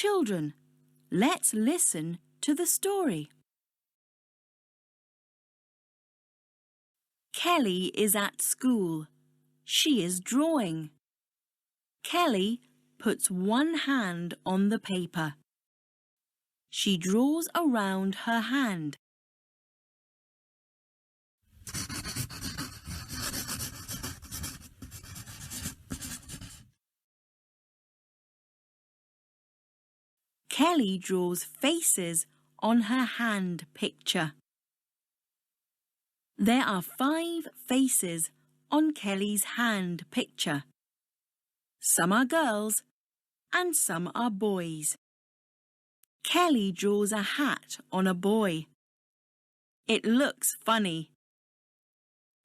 Children, let's listen to the story. Kelly is at school. She is drawing. Kelly puts one hand on the paper. She draws around her hand. Kelly draws faces on her hand picture. There are 5 faces on Kelly's hand picture. Some are girls and some are boys. Kelly draws a hat on a boy. It looks funny.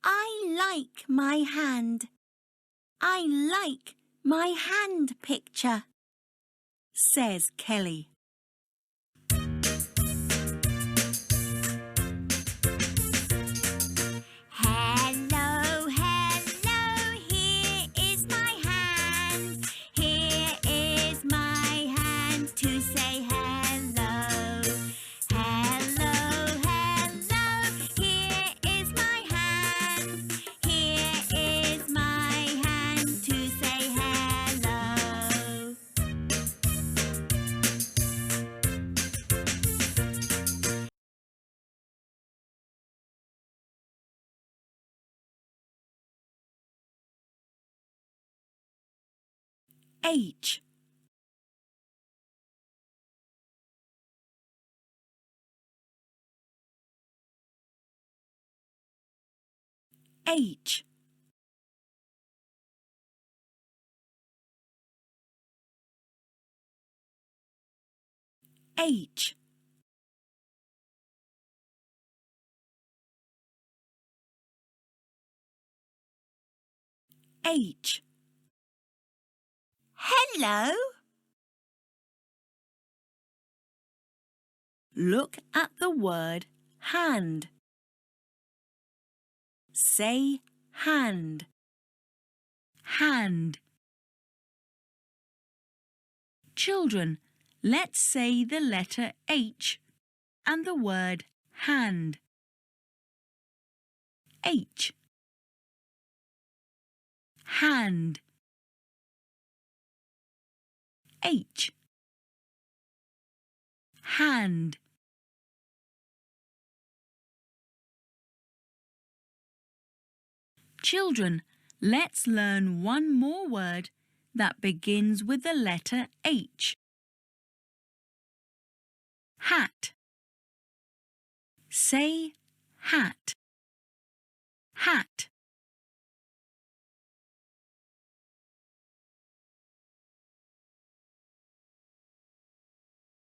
I like my hand. I like my hand picture, says Kelly. Hello, hello, here is my hand. Here is my hand to say hello. Hello, hello, here is my hand. Here is my hand to say hello. H. H. H. H. Hello. Look at the word hand. Say hand. Hand. Children, let's say the letter H and the word hand. H. Hand. H. Hand. Children, let's learn one more word that begins with the letter H. Hat. Say hat. Hat.